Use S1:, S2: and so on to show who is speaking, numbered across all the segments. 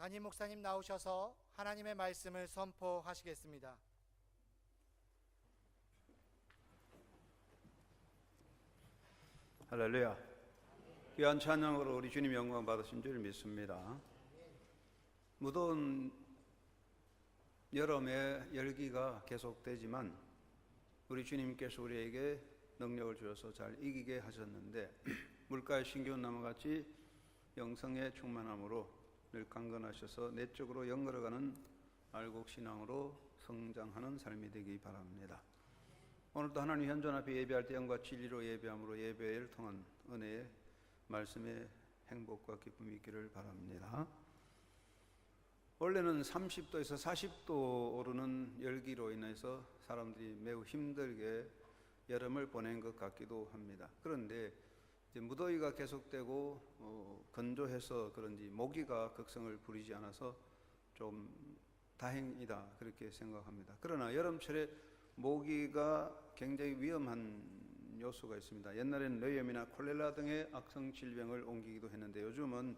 S1: 담임 목사님 나오셔서 하나님의 말씀을 선포하시겠습니다.
S2: 할렐루야. 귀한 찬양으로 우리 주님 영광 받으신 줄 믿습니다. 무더운 여름의 열기가 계속되지만 우리 주님께서 우리에게 능력을 주셔서 잘 이기게 하셨는데 물가에 신기운 나무같이 영성의 충만함으로 늘 강건하셔서 내적으로 연걸어가는 알곡신앙으로 성장하는 삶이 되기 바랍니다. 오늘도 하나님 현존 앞에 예배할 때 영과 진리로 예배함으로 예배를 통한 은혜의 말씀의 행복과 기쁨이 있기를 바랍니다. 원래는 30도에서 40도 오르는 열기로 인해서 사람들이 매우 힘들게 여름을 보낸 것 같기도 합니다. 그런데 이제 무더위가 계속되고 건조해서 그런지 모기가 극성을 부리지 않아서 좀 다행이다 그렇게 생각합니다. 그러나 여름철에 모기가 굉장히 위험한 요소가 있습니다. 옛날에는 뇌염이나 콜레라 등의 악성 질병을 옮기기도 했는데 요즘은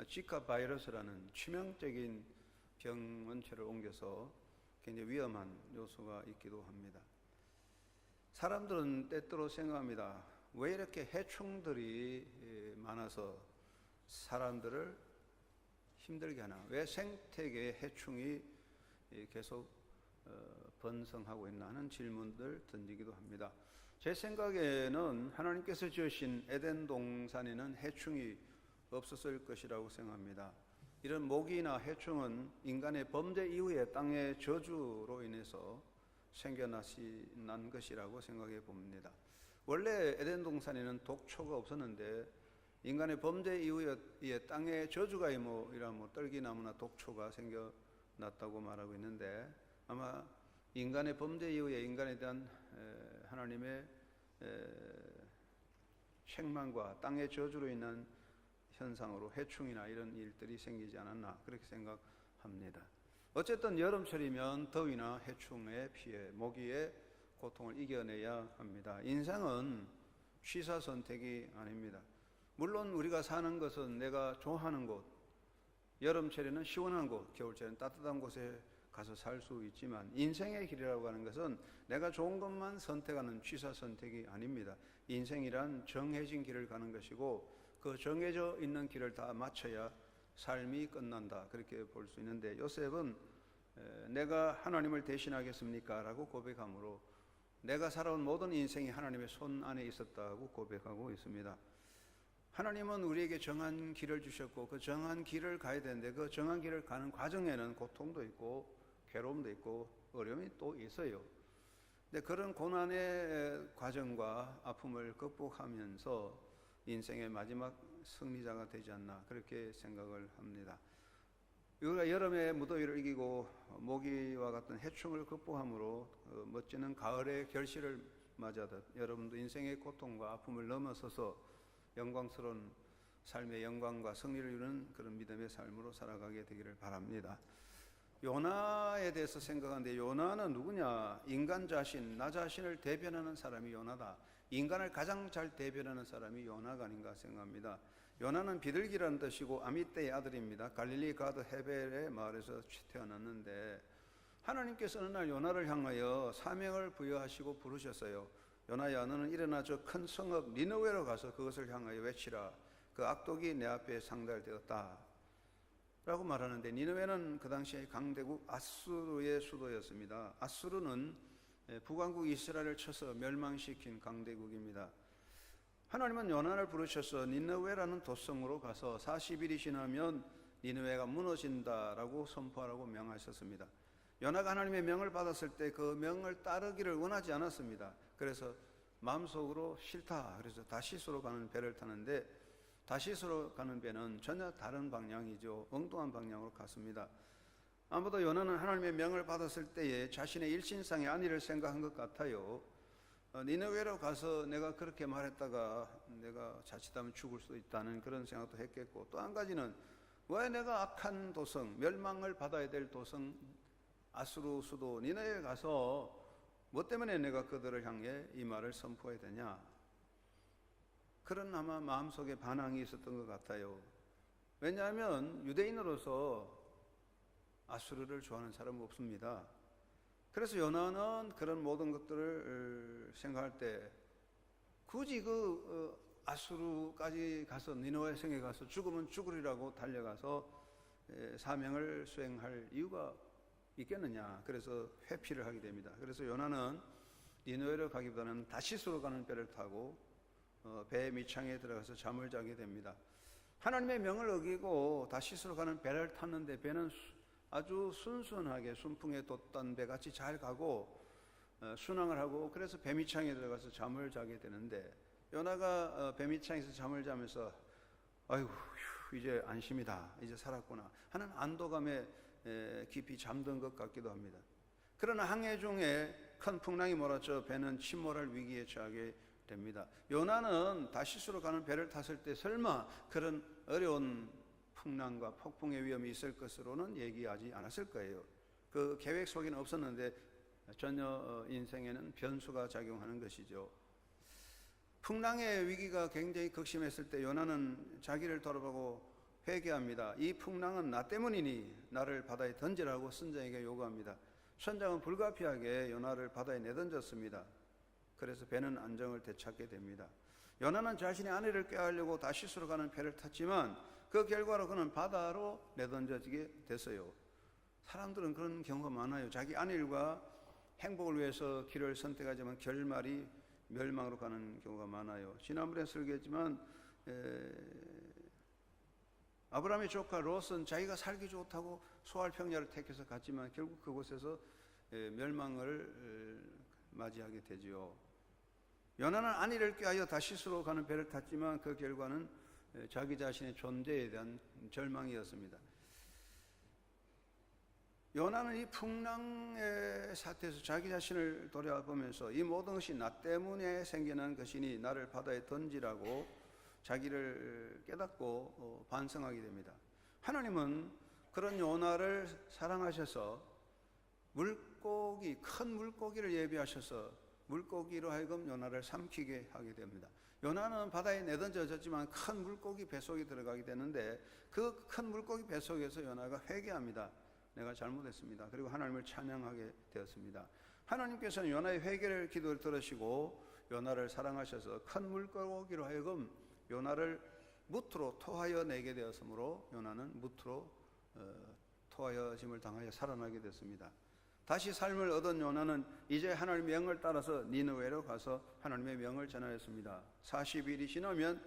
S2: 지카 바이러스라는 치명적인 병원체를 옮겨서 굉장히 위험한 요소가 있기도 합니다. 사람들은 때때로 생각합니다. 왜 이렇게 해충들이 많아서 사람들을 힘들게 하나? 왜 생태계에 해충이 계속 번성하고 있나 하는 질문들 던지기도 합니다. 제 생각에는 하나님께서 지으신 에덴 동산에는 해충이 없었을 것이라고 생각합니다. 이런 모기나 해충은 인간의 범죄 이후에 땅의 저주로 인해서 생겨난 것이라고 생각해 봅니다. 원래 에덴 동산에는 독초가 없었는데 인간의 범죄 이후에 땅에 저주가 이라면 떨기나무나 독초가 생겨났다고 말하고 있는데 아마 인간의 범죄 이후에 인간에 대한 하나님의 책망과 땅의 저주로 인한 현상으로 해충이나 이런 일들이 생기지 않았나 그렇게 생각합니다. 어쨌든 여름철이면 더위나 해충의 피해, 모기의 고통을 이겨내야 합니다. 인생은 취사선택이 아닙니다. 물론 우리가 사는 것은 내가 좋아하는 곳, 여름철에는 시원한 곳, 겨울철에는 따뜻한 곳에 가서 살 수 있지만 인생의 길이라고 하는 것은 내가 좋은 것만 선택하는 취사선택이 아닙니다. 인생이란 정해진 길을 가는 것이고 그 정해져 있는 길을 다 마쳐야 삶이 끝난다 그렇게 볼 수 있는데 요셉은 내가 하나님을 대신하겠습니까? 라고 고백함으로 내가 살아온 모든 인생이 하나님의 손 안에 있었다고 고백하고 있습니다. 하나님은 우리에게 정한 길을 주셨고 그 정한 길을 가야 되는데 그 정한 길을 가는 과정에는 고통도 있고 괴로움도 있고 어려움이 또 있어요. 근데 그런 고난의 과정과 아픔을 극복하면서 인생의 마지막 승리자가 되지 않나 그렇게 생각을 합니다. 우리가 여름의 무더위를 이기고 모기와 같은 해충을 극복함으로 멋지는 가을의 결실을 맞이하듯 여러분도 인생의 고통과 아픔을 넘어서서 영광스러운 삶의 영광과 승리를 이루는 그런 믿음의 삶으로 살아가게 되기를 바랍니다. 요나에 대해서 생각하는데 요나는 누구냐? 인간 자신, 나 자신을 대변하는 사람이 요나다. 인간을 가장 잘 대변하는 사람이 요나가 아닌가 생각합니다. 요나는 비둘기라는 뜻이고 아미떼의 아들입니다. 갈릴리 가드 헤벨의 마을에서 태어났는데 하나님께서 어느 날 요나를 향하여 사명을 부여하시고 부르셨어요. 요나야 너는 일어나 저 큰 성읍 니느웨로 가서 그것을 향하여 외치라. 그 악독이 내 앞에 상달되었다 라고 말하는데 니느웨는 그 당시에 강대국 아수르의 수도였습니다. 아수르는 북왕국 이스라엘을 쳐서 멸망시킨 강대국입니다. 하나님은 요나를 부르셔서 니느웨라는 도성으로 가서 40일이 지나면 니느웨가 무너진다라고 선포하라고 명하셨습니다. 요나가 하나님의 명을 받았을 때 그 명을 따르기를 원하지 않았습니다. 그래서 마음속으로 싫다 그래서 다시스로 가는 배를 타는데 다시스로 가는 배는 전혀 다른 방향이죠. 엉뚱한 방향으로 갔습니다. 아무도 요나는 하나님의 명을 받았을 때에 자신의 일신상의 안위를 생각한 것 같아요. 니느웨로 가서 내가 그렇게 말했다가 내가 자칫하면 죽을 수도 있다는 그런 생각도 했겠고 또 한 가지는 왜 내가 악한 도성, 멸망을 받아야 될 도성 아수르 수도 니느웨에 가서 뭐 때문에 내가 그들을 향해 이 말을 선포해야 되냐 그런 아마 마음속에 반항이 있었던 것 같아요. 왜냐하면 유대인으로서 아수르를 좋아하는 사람은 없습니다. 그래서 요나는 그런 모든 것들을 생각할 때 굳이 아수르까지 가서 니느웨 성에 가서 죽으면 죽으리라고 달려가서 사명을 수행할 이유가 있겠느냐. 그래서 회피를 하게 됩니다. 그래서 요나는 니느웨로 가기보다는 다시스로 가는 배를 타고 배 밑창에 들어가서 잠을 자게 됩니다. 하나님의 명을 어기고 다시스로 가는 배를 탔는데 배는 아주 순순하게 순풍에 돋던 배같이 잘 가고 순항을 하고 그래서 배 밑창에 들어가서 잠을 자게 되는데 요나가 배 밑창에서 잠을 자면서 아이고 이제 안심이다, 이제 살았구나 하는 안도감에 깊이 잠든 것 같기도 합니다. 그러나 항해 중에 큰 풍랑이 몰아쳐 배는 침몰할 위기에 처하게 됩니다. 요나는 다시스로 가는 배를 탔을 때 설마 그런 어려운 풍랑과 폭풍의 위험이 있을 것으로는 얘기하지 않았을 거예요. 그 계획 속에는 없었는데 전혀 인생에는 변수가 작용하는 것이죠. 풍랑의 위기가 굉장히 극심했을 때 요나는 자기를 돌아보고 회개합니다. 이 풍랑은 나 때문이니 나를 바다에 던지라고 선장에게 요구합니다. 선장은 불가피하게 요나를 바다에 내던졌습니다. 그래서 배는 안정을 되찾게 됩니다. 요나는 자신의 아내를 꾀하려고 다시스로 가는 배를 탔지만 그 결과로 그는 바다로 내던져지게 됐어요. 사람들은 그런 경우가 많아요. 자기 안일과 행복을 위해서 길을 선택하지만 결말이 멸망으로 가는 경우가 많아요. 지난번에 설교했지만 아브라함의 조카 롯은 자기가 살기 좋다고 소알 평야를 택해서 갔지만 결국 그곳에서 멸망을 맞이하게 되지요. 요나는 안위를 꾀하여 다시스로 가는 배를 탔지만 그 결과는 자기 자신의 존재에 대한 절망이었습니다. 요나는 이 풍랑의 사태에서 자기 자신을 돌아보면서 이 모든 것이 나 때문에 생겨난 것이니 나를 바다에 던지라고 자기를 깨닫고 반성하게 됩니다. 하나님은 그런 요나를 사랑하셔서 큰 물고기를 예비하셔서 물고기로 하여금 요나를 삼키게 하게 됩니다. 요나는 바다에 내던져졌지만 큰 물고기 뱃속에 들어가게 되는데 그 큰 물고기 뱃속에서 요나가 회개합니다. 내가 잘못했습니다. 그리고 하나님을 찬양하게 되었습니다. 하나님께서는 요나의 회개를 기도를 들으시고 요나를 사랑하셔서 큰 물고기로 하여금 요나를 무트로 토하여 내게 되었으므로 요나는 무트로 토하여짐을 당하여 살아나게 됐습니다. 다시 삶을 얻은 요나는 이제 하나님의 명을 따라서 니느웨로 가서 하나님의 명을 전하였습니다. 40일이 지나면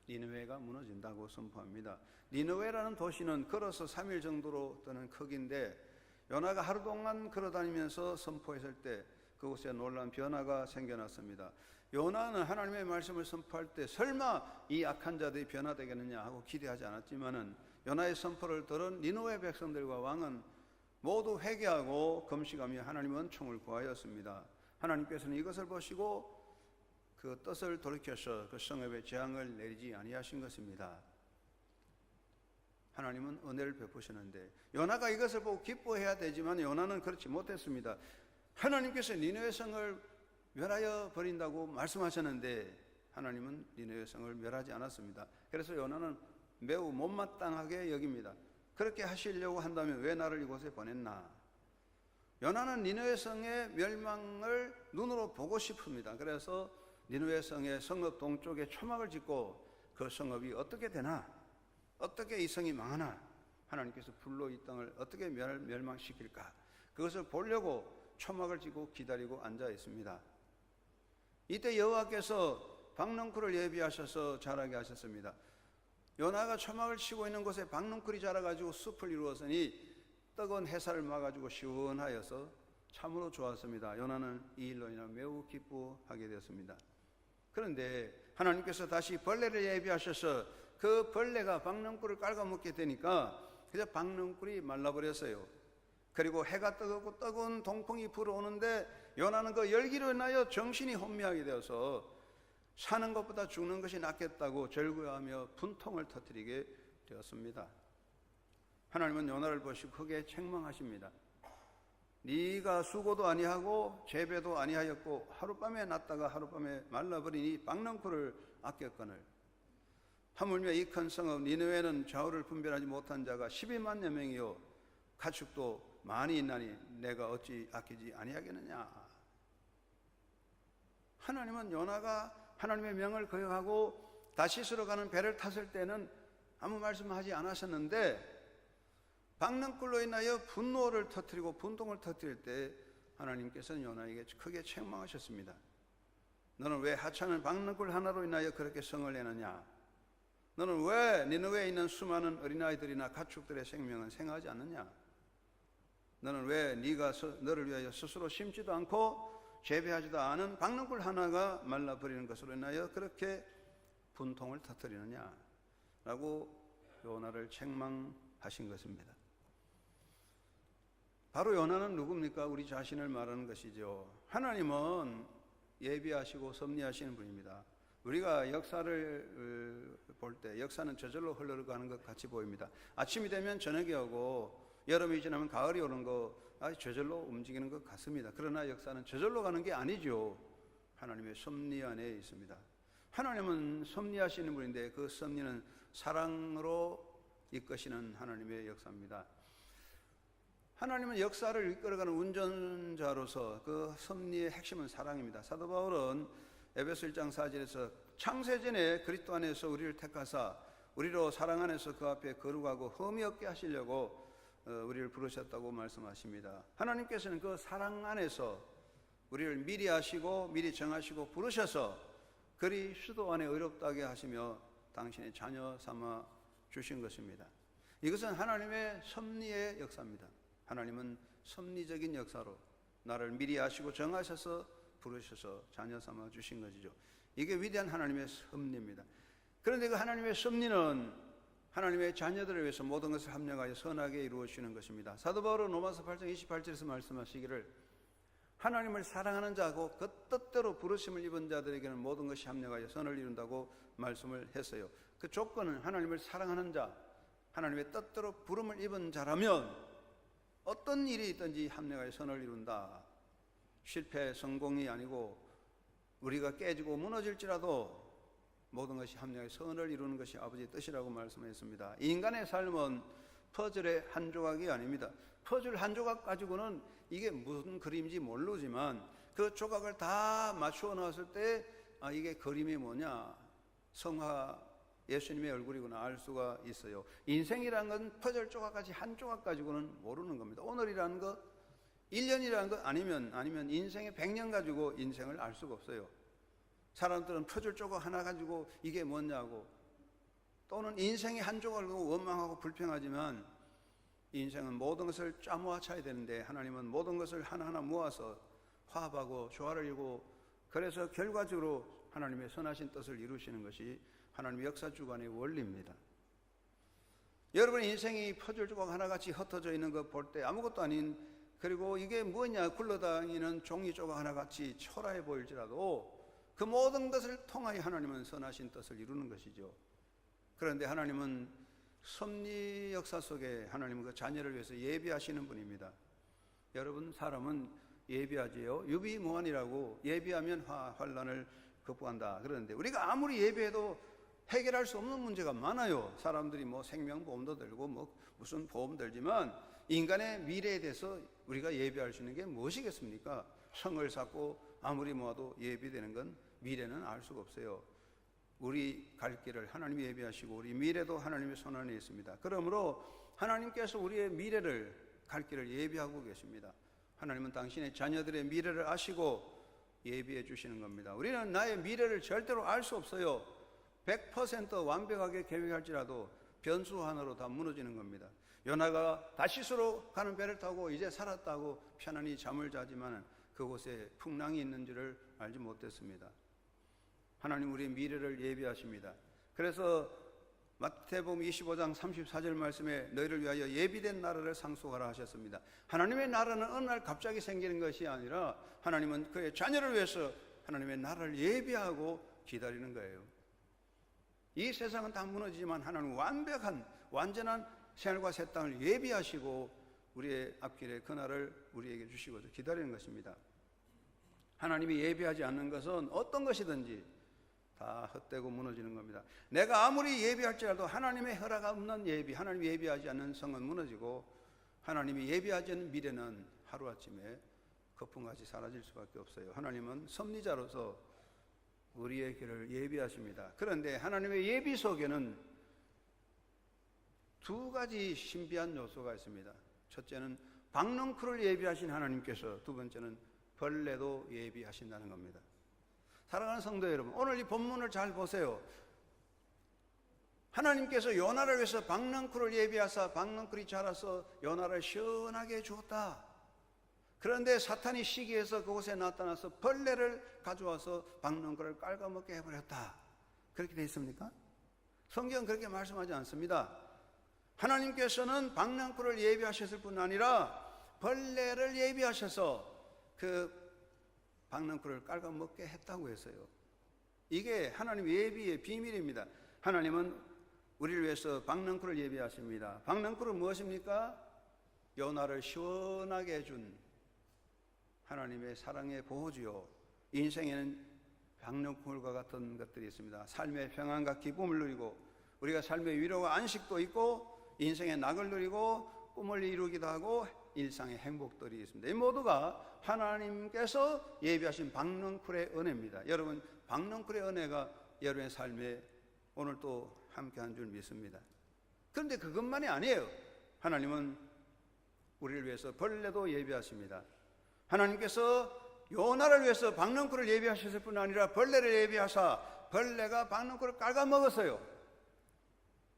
S2: 니느웨가 무너진다고 선포합니다. 니느웨라는 도시는 걸어서 3일 정도로 뜨는 크기인데 요나가 하루 동안 걸어다니면서 선포했을 때 그곳에 놀라운 변화가 생겨났습니다. 요나는 하나님의 말씀을 선포할 때 설마 이 악한 자들이 변화되겠느냐 하고 기대하지 않았지만은 요나의 선포를 들은 니느웨 백성들과 왕은 모두 회개하고 금식하며 하나님의 은총을 구하였습니다. 하나님께서는 이것을 보시고 그 뜻을 돌이켜서 그 성읍에 재앙을 내리지 아니하신 것입니다. 하나님은 은혜를 베푸시는데 요나가 이것을 보고 기뻐해야 되지만 요나는 그렇지 못했습니다. 하나님께서 니느웨 성을 멸하여 버린다고 말씀하셨는데 하나님은 니느웨 성을 멸하지 않았습니다. 그래서 요나는 매우 못마땅하게 여깁니다. 그렇게 하시려고 한다면 왜 나를 이곳에 보냈나? 요나는 니느웨 성의 멸망을 눈으로 보고 싶습니다. 그래서 니느웨 성의 성읍 동쪽에 초막을 짓고 그 성읍이 어떻게 되나? 어떻게 이 성이 망하나? 하나님께서 불로 이 땅을 어떻게 멸망시킬까? 그것을 보려고 초막을 짓고 기다리고 앉아 있습니다. 이때 여호와께서 박넝쿨을 예비하셔서 자라게 하셨습니다. 요나가 초막을 치고 있는 곳에 박넝쿨이 자라가지고 숲을 이루었으니 뜨거운 햇살을 막아주고 시원하여서 참으로 좋았습니다. 요나는 이 일로 인하여 매우 기뻐하게 되었습니다. 그런데 하나님께서 다시 벌레를 예비하셔서 그 벌레가 박넝쿨을 깔아먹게 되니까 그저 박넝쿨이 말라버렸어요. 그리고 해가 뜨겁고 뜨거운 동풍이 불어오는데 요나는 그 열기로 인하여 정신이 혼미하게 되어서 사는 것보다 죽는 것이 낫겠다고 절구하며 분통을 터뜨리게 되었습니다. 하나님은 요나를 보시고 크게 책망하십니다. 네가 수고도 아니하고 재배도 아니하였고 하룻밤에 났다가 하룻밤에 말라버리니 박넝쿨을 아꼈거늘 하물며 이 큰 성읍 니느웨는 좌우를 분별하지 못한 자가 12만여 명이요 가축도 많이 있나니 내가 어찌 아끼지 아니하겠느냐. 하나님은 요나가 하나님의 명을 거역하고 다시스로 가는 배를 탔을 때는 아무 말씀하지 않으셨는데 박능불로 인하여 분노를 터뜨리고 분동을 터뜨릴 때 하나님께서는 요나에게 크게 책망하셨습니다. 너는 왜 하찮은 박능불 하나로 인하여 그렇게 성을 내느냐. 너는 왜 니느웨에 있는 수많은 어린아이들이나 가축들의 생명은 생하지 않느냐. 너는 왜 네가 너를 위하여 스스로 심지도 않고 재배하지도 않은 박능불 하나가 말라버리는 것으로 인하여 그렇게 분통을 터뜨리느냐 라고 요나를 책망하신 것입니다. 바로 요나는 누굽니까? 우리 자신을 말하는 것이죠. 하나님은 예비하시고 섭리하시는 분입니다. 우리가 역사를 볼 때 역사는 저절로 흘러가는 것 같이 보입니다. 아침이 되면 저녁이 오고 여름이 지나면 가을이 오는 거 저절로 움직이는 것 같습니다. 그러나 역사는 저절로 가는 게 아니죠. 하나님의 섭리 안에 있습니다. 하나님은 섭리하시는 분인데 그 섭리는 사랑으로 이끄시는 하나님의 역사입니다. 하나님은 역사를 이끌어가는 운전자로서 그 섭리의 핵심은 사랑입니다. 사도 바울은 에베소 1장 4절에서 창세전에 그리스도 안에서 우리를 택하사 우리로 사랑 안에서 그 앞에 거룩하고 흠이 없게 하시려고 우리를 부르셨다고 말씀하십니다. 하나님께서는 그 사랑 안에서 우리를 미리 아시고 미리 정하시고 부르셔서 그리스도 안에 의롭다게 하시며 당신의 자녀 삼아 주신 것입니다. 이것은 하나님의 섭리의 역사입니다. 하나님은 섭리적인 역사로 나를 미리 아시고 정하셔서 부르셔서 자녀 삼아 주신 것이죠. 이게 위대한 하나님의 섭리입니다. 그런데 그 하나님의 섭리는 하나님의 자녀들을 위해서 모든 것을 합력하여 선하게 이루어지는 것입니다. 사도 바울은 로마서 8장 28절에서 말씀하시기를 하나님을 사랑하는 자고 그 뜻대로 부르심을 입은 자들에게는 모든 것이 합력하여 선을 이룬다고 말씀을 했어요. 그 조건은 하나님을 사랑하는 자, 하나님의 뜻대로 부름을 입은 자라면 어떤 일이 있든지 합력하여 선을 이룬다. 실패, 성공이 아니고 우리가 깨지고 무너질지라도 모든 것이 합력하여 선을 이루는 것이 아버지의 뜻이라고 말씀했습니다. 인간의 삶은 퍼즐의 한 조각이 아닙니다. 퍼즐 한 조각 가지고는 이게 무슨 그림인지 모르지만 그 조각을 다 맞추어 놨을 때 이게 그림이 뭐냐, 성화 예수님의 얼굴이구나 알 수가 있어요. 인생이라는 건 퍼즐 조각까지 한 조각 가지고는 모르는 겁니다. 오늘이라는 것, 1년이라는 것 아니면 인생의 100년 가지고 인생을 알 수가 없어요. 사람들은 퍼즐 조각 하나 가지고 이게 뭐냐고, 또는 인생의 한 조각을 원망하고 불평하지만 인생은 모든 것을 짜모아쳐야 되는데 하나님은 모든 것을 하나하나 모아서 화합하고 조화를 이루고 그래서 결과적으로 하나님의 선하신 뜻을 이루시는 것이 하나님의 역사 주관의 원리입니다. 여러분의 인생이 퍼즐 조각 하나같이 흩어져 있는 것 볼 때 아무것도 아닌, 그리고 이게 뭐냐 굴러다니는 종이 조각 하나같이 초라해 보일지라도 그 모든 것을 통하여 하나님은 선하신 뜻을 이루는 것이죠. 그런데 하나님은 섭리 역사 속에 하나님은 그 자녀를 위해서 예비하시는 분입니다. 여러분, 사람은 예비하지요. 유비무환이라고 예비하면 환난을 극복한다. 그러는데 우리가 아무리 예비해도 해결할 수 없는 문제가 많아요. 사람들이 뭐 생명보험도 들고 뭐 무슨 보험 들지만 인간의 미래에 대해서 우리가 예비할 수 있는 게 무엇이겠습니까? 성을 쌓고 아무리 모아도 예비되는 건 미래는 알 수가 없어요. 우리 갈 길을 하나님이 예비하시고 우리 미래도 하나님의 손 안에 있습니다. 그러므로 하나님께서 우리의 미래를 갈 길을 예비하고 계십니다. 하나님은 당신의 자녀들의 미래를 아시고 예비해 주시는 겁니다. 우리는 나의 미래를 절대로 알 수 없어요. 100% 완벽하게 계획할지라도 변수 하나로 다 무너지는 겁니다. 요나가 다시스로 가는 배를 타고 이제 살았다고 편안히 잠을 자지만 그곳에 풍랑이 있는 줄을 알지 못했습니다. 하나님 우리의 미래를 예비하십니다. 그래서 마태복음 25장 34절 말씀에 너희를 위하여 예비된 나라를 상속하라 하셨습니다. 하나님의 나라는 어느 날 갑자기 생기는 것이 아니라 하나님은 그의 자녀를 위해서 하나님의 나라를 예비하고 기다리는 거예요. 이 세상은 다 무너지지만 하나님은 완벽한 완전한 생활과 새 땅을 예비하시고 우리의 앞길에 그날을 우리에게 주시고 기다리는 것입니다. 하나님이 예비하지 않는 것은 어떤 것이든지 다 헛되고 무너지는 겁니다. 내가 아무리 예비할지라도 하나님의 허락 없는 예비, 하나님이 예비하지 않는 성은 무너지고 하나님이 예비하지 않은 미래는 하루아침에 거품같이 사라질 수밖에 없어요. 하나님은 섭리자로서 우리의 길을 예비하십니다. 그런데 하나님의 예비 속에는 두 가지 신비한 요소가 있습니다. 첫째는 박넝쿨을 예비하신 하나님께서, 두 번째는 벌레도 예비하신다는 겁니다. 사랑하는 성도 여러분, 오늘 이 본문을 잘 보세요. 하나님께서 요나를 위해서 박넝쿨을 예비하사 박넝쿨이 자라서 요나를 시원하게 주었다. 그런데 사탄이 시기해서 그곳에 나타나서 벌레를 가져와서 박넝쿨을 깔아먹게 해버렸다. 그렇게 되어 있습니까? 성경은 그렇게 말씀하지 않습니다. 하나님께서는 박넝쿨을 예비하셨을 뿐 아니라 벌레를 예비하셔서 그 박넝쿨을 깔아먹게 했다고 했어요. 이게 하나님 예비의 비밀입니다. 하나님은 우리를 위해서 박넝쿨을 예비하십니다. 박넝쿨은 무엇입니까? 요나를 시원하게 해준 하나님의 사랑의 보호주요. 인생에는 박넝쿨과 같은 것들이 있습니다. 삶의 평안과 기쁨을 누리고, 우리가 삶의 위로와 안식도 있고, 인생의 낙을 누리고 꿈을 이루기도 하고 일상의 행복들이 있습니다. 이 모두가 하나님께서 예비하신 박넝쿨의 은혜입니다. 여러분, 박넝쿨의 은혜가 여러분의 삶에 오늘 또 함께한 줄 믿습니다. 그런데 그것만이 아니에요. 하나님은 우리를 위해서 벌레도 예비하십니다. 하나님께서 요나를 위해서 박넝쿨을 예비하셨을 뿐 아니라 벌레를 예비하사 벌레가 박넝쿨을 깔아먹었어요.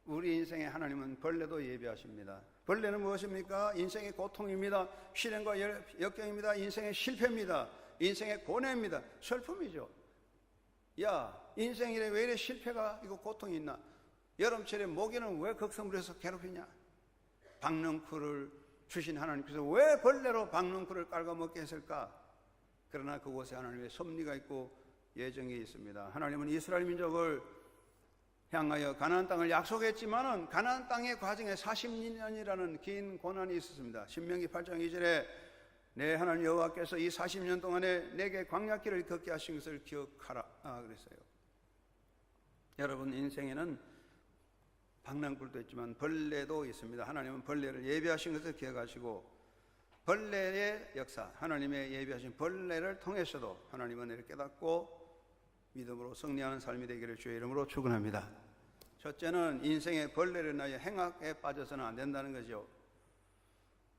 S2: 우리 인생에 하나님은 벌레도 예비하십니다. 벌레는 무엇입니까? 인생의 고통입니다. 시련과 역경입니다. 인생의 실패입니다. 인생의 고뇌입니다. 슬픔이죠. 야, 인생이래 왜 이래 실패가 있고 고통이 있나? 여름철에 모기는 왜 극성물에서 괴롭히냐? 박넝쿨을 주신 하나님께서 왜 벌레로 박넝쿨을 깔아먹게 했을까? 그러나 그곳에 하나님의 섭리가 있고 예정이 있습니다. 하나님은 이스라엘 민족을 향하여 가나안 땅을 약속했지만은 가나안 땅의 과정에 40년이라는 긴 고난이 있었습니다. 신명기 8장 2절에 내 하나님 여호와께서 이 40년 동안에 내게 광야길을 걷게 하신 것을 기억하라 그랬어요. 여러분, 인생에는 박넝쿨도 있지만 벌레도 있습니다. 하나님은 벌레를 예비하신 것을 기억하시고, 벌레의 역사, 하나님의 예비하신 벌레를 통해서도 하나님은 은혜를 깨닫고 믿음으로 승리하는 삶이 되기를 주의 이름으로 축원합니다. 첫째는 인생의 벌레로 인하여 행악에 빠져서는 안 된다는 거죠.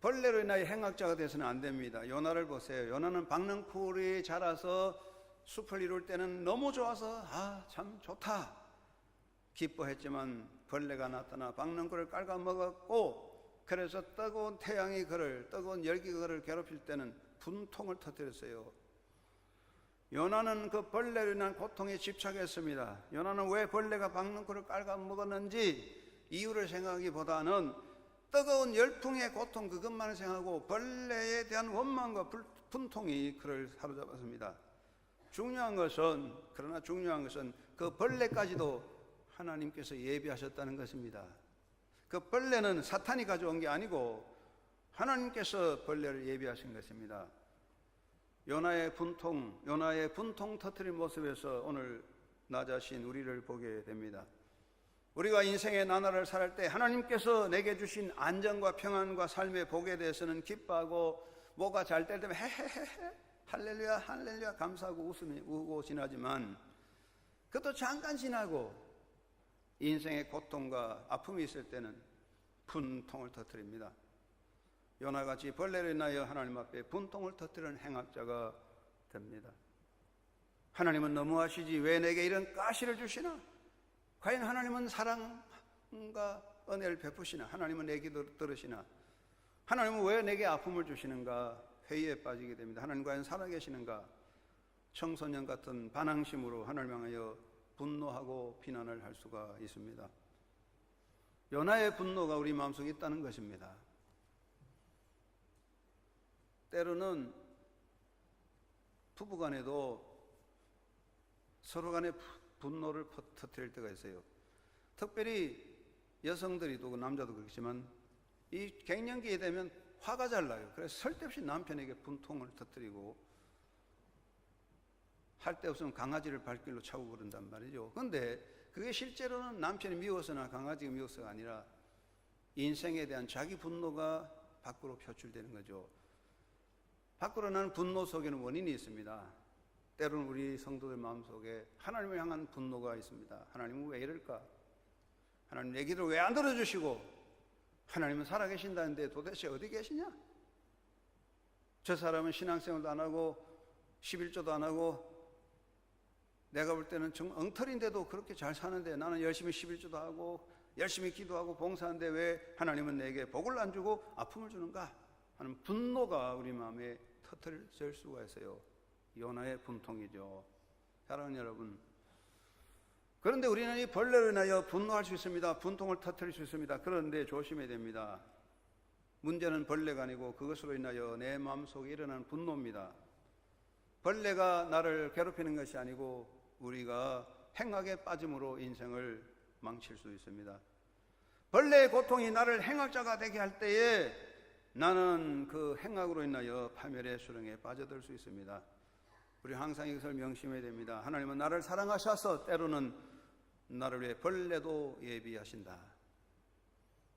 S2: 벌레로 인하여 행악자가 되어서는 안 됩니다. 요나를 보세요. 요나는 박넝쿨이 자라서 숲을 이룰 때는 너무 좋아서 참 좋다 기뻐했지만, 벌레가 나타나 박넝쿨을 깔아먹었고, 그래서 뜨거운 태양이 그를, 뜨거운 열기가 그를 괴롭힐 때는 분통을 터뜨렸어요. 요나는 그 벌레로 인한 고통에 집착했습니다. 요나는 왜 벌레가 박넝쿨을 깔아먹었는지 이유를 생각하기보다는 뜨거운 열풍의 고통 그것만을 생각하고 벌레에 대한 원망과 분통이 그를 사로잡았습니다. 그러나 중요한 것은 그 벌레까지도 하나님께서 예비하셨다는 것입니다. 그 벌레는 사탄이 가져온 게 아니고 하나님께서 벌레를 예비하신 것입니다. 요나의 분통 터뜨린 모습에서 오늘 나 자신 우리를 보게 됩니다. 우리가 인생의 나날을 살 때 하나님께서 내게 주신 안정과 평안과 삶의 복에 대해서는 기뻐하고, 뭐가 잘 될 때면 헤헤헤헤 할렐루야 할렐루야 감사하고 웃고 지나지만, 그것도 잠깐 지나고 인생의 고통과 아픔이 있을 때는 분통을 터뜨립니다. 요나같이 벌레로 인하여 하나님 앞에 분통을 터뜨리는 행악자가 됩니다. 하나님은 너무하시지 왜 내게 이런 가시를 주시나? 과연 하나님은 사랑과 은혜를 베푸시나? 하나님은 내 기도 들으시나? 하나님은 왜 내게 아픔을 주시는가? 회의에 빠지게 됩니다. 하나님 과연 살아계시는가? 청소년 같은 반항심으로 하나님 향하여 분노하고 비난을 할 수가 있습니다. 요나의 분노가 우리 마음속에 있다는 것입니다. 때로는 부부간에도 서로 간에 분노를 터뜨릴 때가 있어요. 특별히 여성들이 또 남자도 그렇지만 이 갱년기에 되면 화가 잘 나요. 그래서 쓸데없이 남편에게 분통을 터뜨리고, 할 데 없으면 강아지를 발길로 차고 그런단 말이죠. 그런데 그게 실제로는 남편이 미워서나 강아지가 미워서가 아니라 인생에 대한 자기 분노가 밖으로 표출되는 거죠. 밖으로 나는 분노 속에는 원인이 있습니다. 때로는 우리 성도들 마음속에 하나님을 향한 분노가 있습니다. 하나님은 왜 이럴까? 하나님 내 기도를 왜 안 들어주시고, 하나님은 살아계신다는데 도대체 어디 계시냐? 저 사람은 신앙생활도 안 하고 11조도 안 하고 내가 볼 때는 정말 엉터리인데도 그렇게 잘 사는데, 나는 열심히 11조도 하고 열심히 기도하고 봉사하는데 왜 하나님은 내게 복을 안 주고 아픔을 주는가 하는 분노가 우리 마음에 터뜨릴 수가 있어요. 요나의 분통이죠. 사랑하는 여러분, 그런데 우리는 이 벌레로 인하여 분노할 수 있습니다. 분통을 터뜨릴 수 있습니다. 그런데 조심해야 됩니다. 문제는 벌레가 아니고 그것으로 인하여 내 마음속에 일어나는 분노입니다. 벌레가 나를 괴롭히는 것이 아니고 우리가 행악에 빠짐으로 인생을 망칠 수 있습니다. 벌레의 고통이 나를 행악자가 되게 할 때에 나는 그 행악으로 인하여 파멸의 수렁에 빠져들 수 있습니다. 우리 항상 이것을 명심해야 됩니다. 하나님은 나를 사랑하셔서 때로는 나를 위해 벌레도 예비하신다.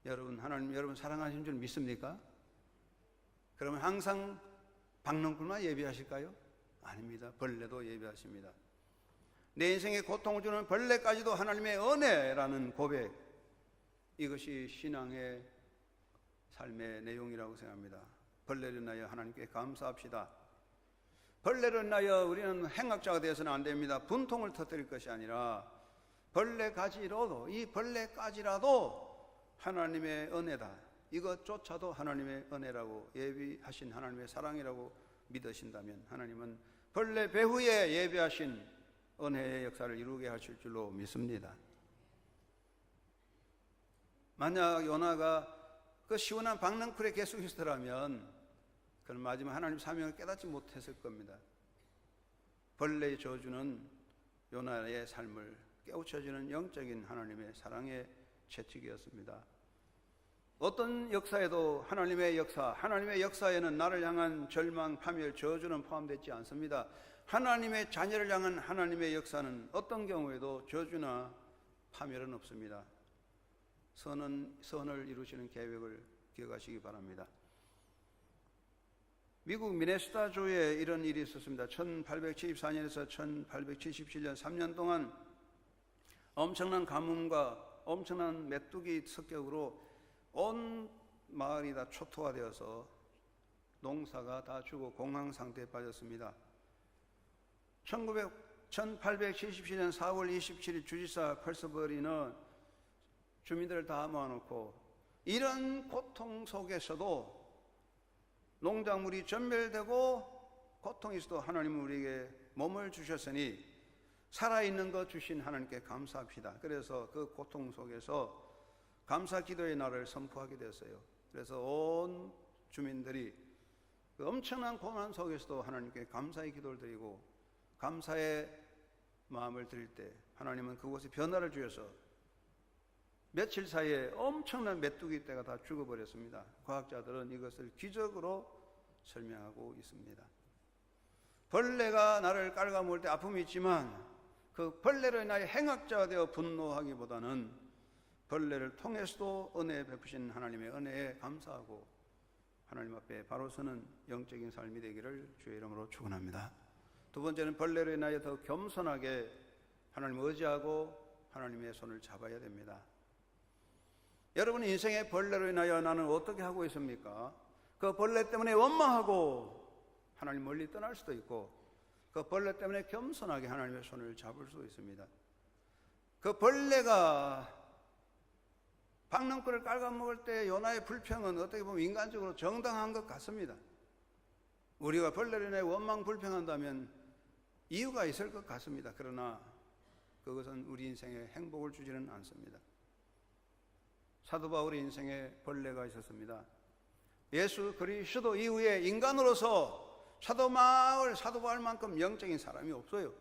S2: 여러분, 하나님 여러분 사랑하신 줄 믿습니까? 그러면 항상 박농꾼만 예비하실까요? 아닙니다. 벌레도 예비하십니다. 내 인생에 고통을 주는 벌레까지도 하나님의 은혜라는 고백, 이것이 신앙의 삶의 내용이라고 생각합니다. 벌레를 인하여 하나님께 감사합시다. 벌레를 인하여 우리는 행악자가 되어서는 안 됩니다. 분통을 터뜨릴 것이 아니라 벌레까지라도, 이 벌레까지라도 하나님의 은혜다, 이것조차도 하나님의 은혜라고 예비하신 하나님의 사랑이라고 믿으신다면 하나님은 벌레 배후에 예비하신 은혜의 역사를 이루게 하실 줄로 믿습니다. 만약 요나가 그 시원한 박넝쿨에 계속 있었더라면 그는 마지막 하나님 사명을 깨닫지 못했을 겁니다. 벌레의 저주는 요나의 삶을 깨우쳐주는 영적인 하나님의 사랑의 채찍이었습니다. 어떤 역사에도 하나님의 역사에는 나를 향한 절망, 파멸, 저주는 포함되지 않습니다. 하나님의 자녀를 향한 하나님의 역사는 어떤 경우에도 저주나 파멸은 없습니다. 선을 이루시는 계획을 기억하시기 바랍니다. 미국 미네소타주에 이런 일이 있었습니다. 1874년에서 1877년 3년 동안 엄청난 가뭄과 엄청난 메뚜기 습격으로 온 마을이 다 초토화되어서 농사가 다 죽어 공황 상태에 빠졌습니다. 1877년 4월 27일 주지사 펄서버리는 주민들을 다 모아놓고 이런 고통 속에서도 농작물이 전멸되고 고통이 있어도 하나님은 우리에게 몸을 주셨으니 살아있는 것 주신 하나님께 감사합시다. 그래서 그 고통 속에서 감사 기도의 날을 선포하게 됐어요. 그래서 온 주민들이 그 엄청난 고난 속에서도 하나님께 감사의 기도를 드리고 감사의 마음을 드릴 때 하나님은 그곳에 변화를 주셔서 며칠 사이에 엄청난 메뚜기 떼가 다 죽어버렸습니다. 과학자들은 이것을 기적으로 설명하고 있습니다. 벌레가 나를 깔아먹을 때 아픔이 있지만 그 벌레로 인하여 행악자가 되어 분노하기보다는 벌레를 통해서도 은혜 베푸신 하나님의 은혜에 감사하고 하나님 앞에 바로 서는 영적인 삶이 되기를 주의 이름으로 축원합니다. 두 번째는 벌레로 인하여 더 겸손하게 하나님을 의지하고 하나님의 손을 잡아야 됩니다. 여러분 인생의 벌레로 인하여 나는 어떻게 하고 있습니까? 그 벌레 때문에 원망하고 하나님 멀리 떠날 수도 있고 그 벌레 때문에 겸손하게 하나님의 손을 잡을 수도 있습니다. 그 벌레가 박넝쿨을 깔아먹을 때 요나의 불평은 어떻게 보면 인간적으로 정당한 것 같습니다. 우리가 벌레로 인해 원망 불평한다면 이유가 있을 것 같습니다. 그러나 그것은 우리 인생에 행복을 주지는 않습니다. 사도 바울의 인생에 벌레가 있었습니다. 예수 그리스도 이후에 인간으로서 사도 바울만큼 영적인 사람이 없어요.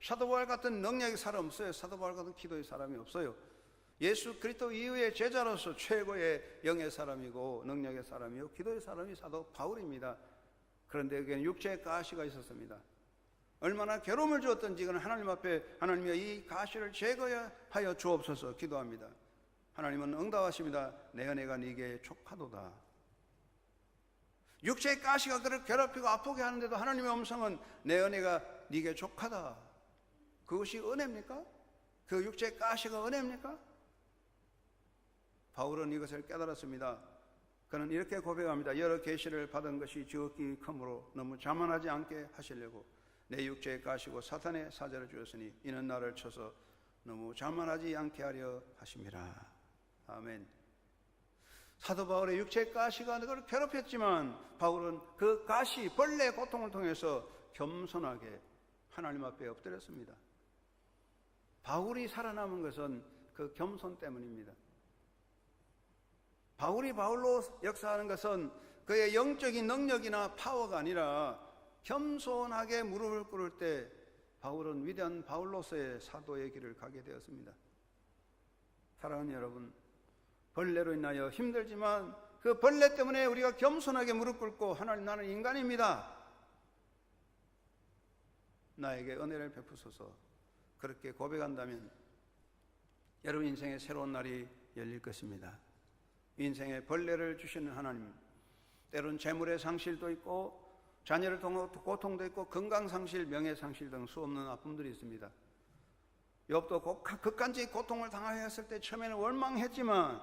S2: 사도 바울 같은 능력의 사람 없어요. 사도 바울 같은 기도의 사람이 없어요. 예수 그리스도 이후에 제자로서 최고의 영의 사람이고 능력의 사람이고 기도의 사람이 사도 바울입니다. 그런데 그에게는 육체의 가시가 있었습니다. 얼마나 괴로움을 주었던지 그는 하나님 앞에 하나님이여 이 가시를 제거하여 주옵소서 기도합니다. 하나님은 응답하십니다. 내 은혜가 네게 족하도다. 육체의 가시가 그를 괴롭히고 아프게 하는데도 하나님의 음성은 내 은혜가 네게 족하다. 그것이 은혜입니까? 그 육체의 가시가 은혜입니까? 바울은 이것을 깨달았습니다. 그는 이렇게 고백합니다. 여러 계시를 받은 것이 지극히 크므로 너무 자만하지 않게 하시려고 내 육체의 가시고 사탄의 사자를 주었으니 이는 나를 쳐서 너무 자만하지 않게 하려 하심이라. 아멘. 사도 바울의 육체의 가시가 그를 괴롭혔지만 바울은 그 가시, 벌레의 고통을 통해서 겸손하게 하나님 앞에 엎드렸습니다. 바울이 살아남은 것은 그 겸손 때문입니다. 바울이 바울로 역사하는 것은 그의 영적인 능력이나 파워가 아니라 겸손하게 무릎을 꿇을 때 바울은 위대한 바울로서의 사도의 길을 가게 되었습니다. 사랑하는 여러분, 벌레로 인하여 힘들지만 그 벌레 때문에 우리가 겸손하게 무릎 꿇고 하나님, 나는 인간입니다, 나에게 은혜를 베푸소서, 그렇게 고백한다면 여러분 인생의 새로운 날이 열릴 것입니다. 인생에 벌레를 주시는 하나님, 때론 재물의 상실도 있고 자녀를 통한 고통도 있고 건강상실, 명예상실 등 수없는 아픔들이 있습니다. 욥도 극한적인 고통을 당하였을 때 처음에는 원망했지만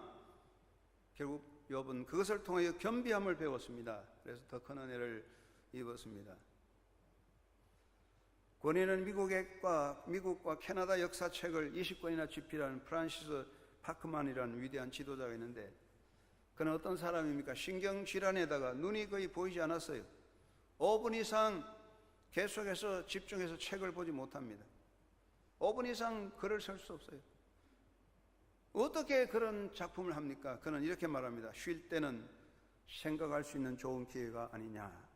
S2: 결국 욥은 그것을 통해 겸비함을 배웠습니다. 그래서 더 큰 은혜를 입었습니다. 권위는 미국과 캐나다 역사책을 20권이나 집필한 프란시스 파크만이라는 위대한 지도자가 있는데, 그는 어떤 사람입니까? 신경질환에다가 눈이 거의 보이지 않았어요. 5분 이상 계속해서 집중해서 책을 보지 못합니다. 5분 이상 글을 쓸 수 없어요. 어떻게 그런 작품을 합니까? 그는 이렇게 말합니다. 쉴 때는 생각할 수 있는 좋은 기회가 아니냐.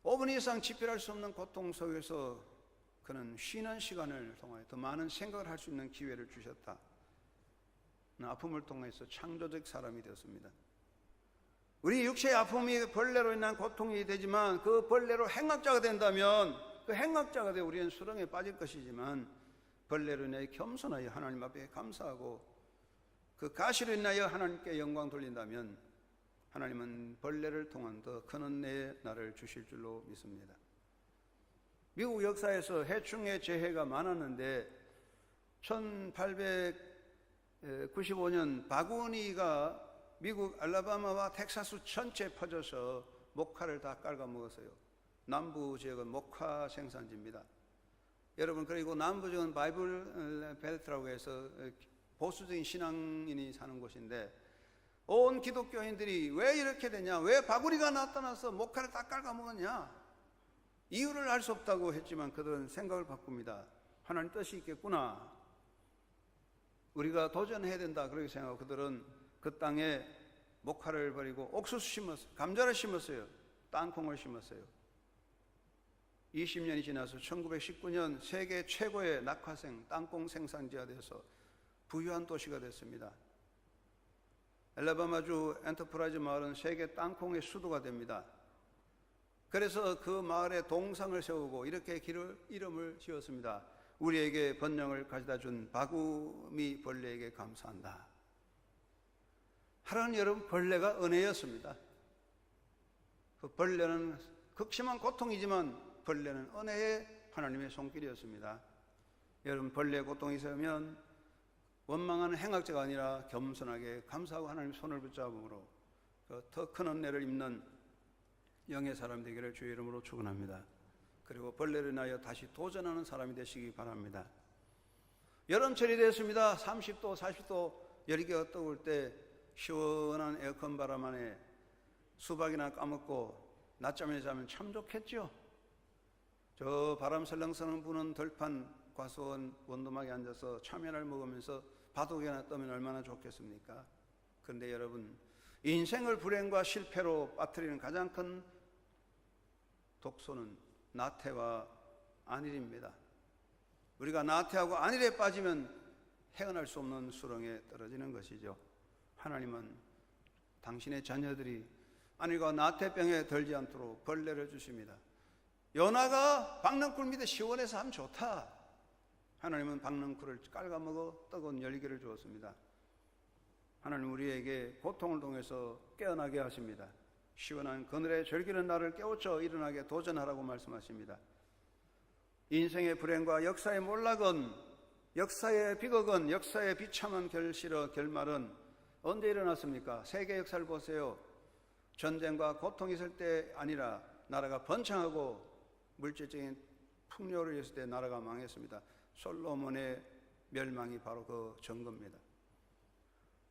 S2: 5분 이상 집필할 수 없는 고통 속에서 그는 쉬는 시간을 통하여 더 많은 생각을 할 수 있는 기회를 주셨다. 아픔을 통해서 창조적 사람이 되었습니다. 우리 육체의 아픔이 벌레로 인한 고통이 되지만 그 벌레로 행악자가 된다면 그 행악자가 되어 우리는 수렁에 빠질 것이지만, 벌레로 인하여 겸손하여 하나님 앞에 감사하고 그 가시로 인하여 하나님께 영광 돌린다면 하나님은 벌레를 통한 더 큰 은혜의 날을 주실 줄로 믿습니다. 미국 역사에서 해충의 재해가 많았는데 1895년 바구니가 미국 알라바마와 텍사스 전체에 퍼져서 목화를 다 깔아먹었어요. 남부 지역은 목화 생산지입니다. 여러분, 그리고 남부 지역은 바이블 벨트라고 해서 보수적인 신앙인이 사는 곳인데, 온 기독교인들이 왜 이렇게 되냐, 왜 바구니가 나타나서 목화를 다 깔아먹었냐, 이유를 알 수 없다고 했지만 그들은 생각을 바꿉니다. 하나님 뜻이 있겠구나, 우리가 도전해야 된다, 그렇게 생각하고 그들은 그 땅에 목화를 버리고 옥수수 심었어요. 감자를 심었어요. 땅콩을 심었어요. 20년이 지나서 1919년 세계 최고의 낙화생 땅콩 생산지가 돼서 부유한 도시가 됐습니다. 알라바마주 엔터프라이즈 마을은 세계 땅콩의 수도가 됩니다. 그래서 그 마을에 동상을 세우고 이렇게 이름을 지었습니다. 우리에게 번영을 가져다 준 바구미 벌레에게 감사한다. 하나님, 여러분, 벌레가 은혜였습니다. 그 벌레는 극심한 고통이지만 벌레는 은혜의 하나님의 손길이었습니다. 여러분, 벌레의 고통이 있으면 원망하는 행악자가 아니라 겸손하게 감사하고 하나님 손을 붙잡음으로 더 큰 은혜를 입는 영의 사람 되기를 주의 이름으로 축원합니다. 그리고 벌레를 인하여 다시 도전하는 사람이 되시기 바랍니다. 여름철이 됐습니다. 30도, 40도 열기가 뜨거울 때 시원한 에어컨 바람 안에 수박이나 까먹고 낮잠을 자면 참 좋겠죠. 저 바람 설렁설렁 부는 들판 과수원 원두막에 앉아서 참외를 먹으면서 바둑이나 떠면 얼마나 좋겠습니까? 그런데 여러분, 인생을 불행과 실패로 빠뜨리는 가장 큰 독소는 나태와 안일입니다. 우리가 나태하고 안일에 빠지면 헤어날 수 없는 수렁에 떨어지는 것이죠. 하나님은 당신의 자녀들이 안일과 나태병에 들지 않도록 벌레를 주십니다. 연하가 박넝쿨 밑에 시원해서 하면 좋다. 하나님은 박넝쿨을 깔아먹어 뜨거운 열기를 주었습니다. 하나님 우리에게 고통을 통해서 깨어나게 하십니다. 시원한 그늘에 절기는 나를 깨우쳐 일어나게 도전하라고 말씀하십니다. 인생의 불행과 역사의 몰락은, 역사의 비극은, 역사의 비참한 결말은 언제 일어났습니까? 세계 역사를 보세요. 전쟁과 고통이 있을 때 아니라 나라가 번창하고 물질적인 풍요를 있을 때 나라가 망했습니다. 솔로몬의 멸망이 바로 그 증거입니다.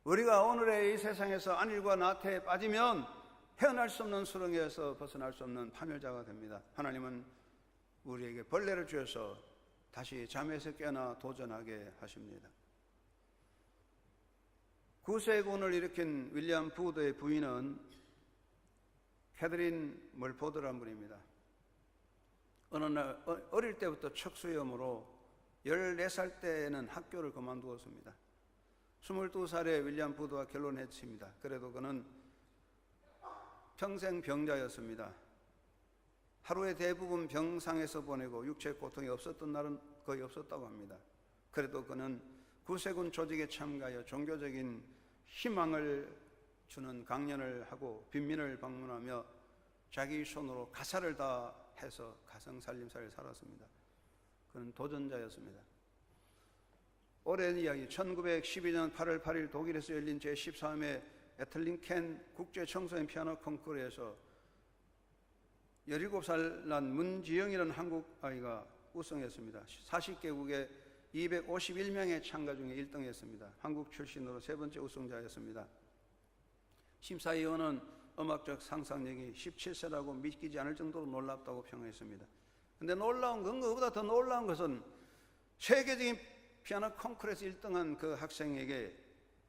S2: 우리가 오늘의 이 세상에서 안일과 나태에 빠지면 헤어날 수 없는 수렁에서 벗어날 수 없는 파멸자가 됩니다. 하나님은 우리에게 벌레를 주셔서 다시 잠에서 깨어나 도전하게 하십니다. 구세군을 일으킨 윌리엄 부드의 부인은 캐더린 멀포드라는 분입니다. 어느 날 어릴 때부터 척수염으로 14살 때에는 학교를 그만두었습니다. 22살에 윌리엄 부드와 결혼했습니다. 그래도 그는 평생 병자였습니다. 하루의 대부분 병상에서 보내고 육체 고통이 없었던 날은 거의 없었다고 합니다. 그래도 그는 구세군 조직에 참가하여 종교적인 희망을 주는 강연을 하고 빈민을 방문하며 자기 손으로 가사를 다 해서 가정살림살이를 살았습니다. 그는 도전자였습니다. 오랜 이야기, 1912년 8월 8일 독일에서 열린 제13회 에틀링켄 국제 청소년 피아노 콩쿠르에서 17살 난 문지영이라는 한국 아이가 우승했습니다. 40개국에 251명의 참가 중에 1등했습니다. 한국 출신으로 세 번째 우승자였습니다. 심사위원은 음악적 상상력이 17세라고 믿기지 않을 정도로 놀랍다고 평했습니다. 그런데 놀라운 건, 그거보다 더 놀라운 것은 세계적인 피아노 콩쿠르에서 1등한 그 학생에게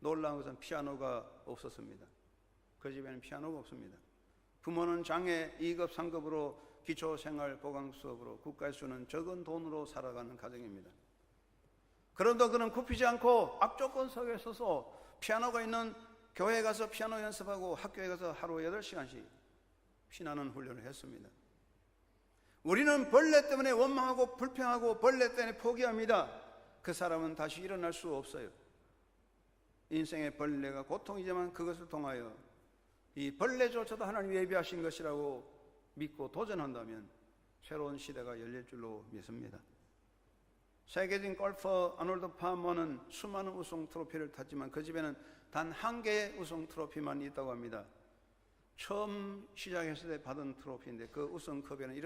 S2: 놀라운 것은 피아노가 없었습니다. 그 집에는 피아노가 없습니다. 부모는 장애 2급, 3급으로 기초생활 보강 수업으로 국가에서 주는 적은 돈으로 살아가는 가정입니다. 그런데 그는 굽히지 않고 악조건 속에 서서 피아노가 있는 교회에 가서 피아노 연습하고 학교에 가서 하루 8시간씩 피나는 훈련을 했습니다. 우리는 벌레 때문에 원망하고 불평하고 벌레 때문에 포기합니다. 그 사람은 다시 일어날 수 없어요. 인생의 벌레가 고통이지만 그것을 통하여 이 벌레조차도 하나님 예비하신 것이라고 믿고 도전한다면 새로운 시대가 열릴 줄로 믿습니다. 세계적인 골퍼 아놀드 파머는 수많은 우승 트로피를 탔지만 그 집에는 단 한 개의 우승 트로피만 있다고 합니다. 처음 시작했을 때 받은 트로피인데 그 우승컵에는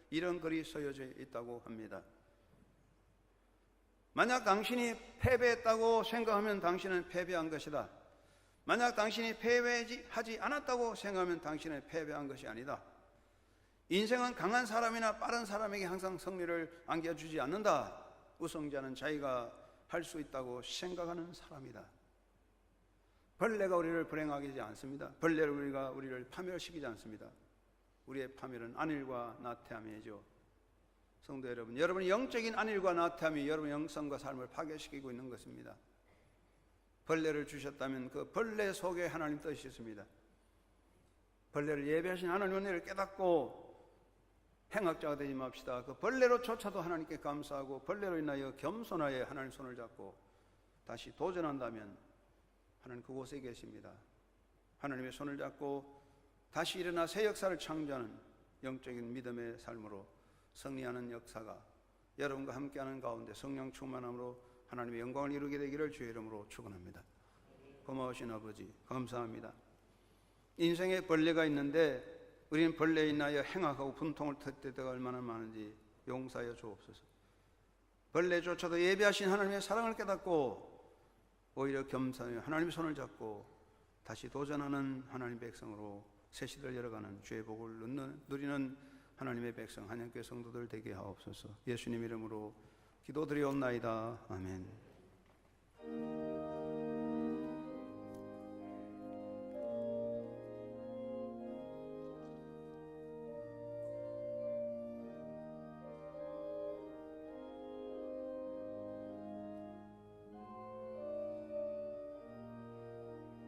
S2: 이런 글이 써여져 있다고 합니다. 만약 당신이 패배했다고 생각하면 당신은 패배한 것이다. 만약 당신이 패배하지 않았다고 생각하면 당신은 패배한 것이 아니다. 인생은 강한 사람이나 빠른 사람에게 항상 승리를 안겨주지 않는다. 우승자는 자기가 할 수 있다고 생각하는 사람이다. 벌레가 우리를 불행하게 하지 않습니다. 벌레를 우리를 파멸시키지 않습니다. 우리의 파멸은 안일과 나태함이죠. 성도 여러분, 여러분의 영적인 안일과 나태함이 여러분의 영성과 삶을 파괴시키고 있는 것입니다. 벌레를 주셨다면 그 벌레 속에 하나님 뜻이 있습니다. 벌레를 예배하신 하나님 은혜를 깨닫고 행악자가 되지 맙시다. 그 벌레로조차도 하나님께 감사하고 벌레로 인하여 겸손하여 하나님 손을 잡고 다시 도전한다면 하나님 그곳에 계십니다. 하나님의 손을 잡고 다시 일어나 새 역사를 창조하는 영적인 믿음의 삶으로 승리하는 역사가 여러분과 함께하는 가운데 성령 충만함으로 하나님의 영광을 이루게 되기를 주의 이름으로 축원합니다. 고마우신 아버지 감사합니다. 인생에 벌레가 있는데 우리는 벌레에 인하여 행악하고 분통을 터뜨릴 때가 얼마나 많은지 용서하여 주옵소서. 벌레조차도 예비하신 하나님의 사랑을 깨닫고 오히려 겸손하여 하나님의 손을 잡고 다시 도전하는 하나님의 백성으로 새 시대를 열어가는 주의 복을 누리는 하나님의 백성 한영교회 성도들 되게 하옵소서. 예수님 이름으로 기도드리옵나이다. 아멘.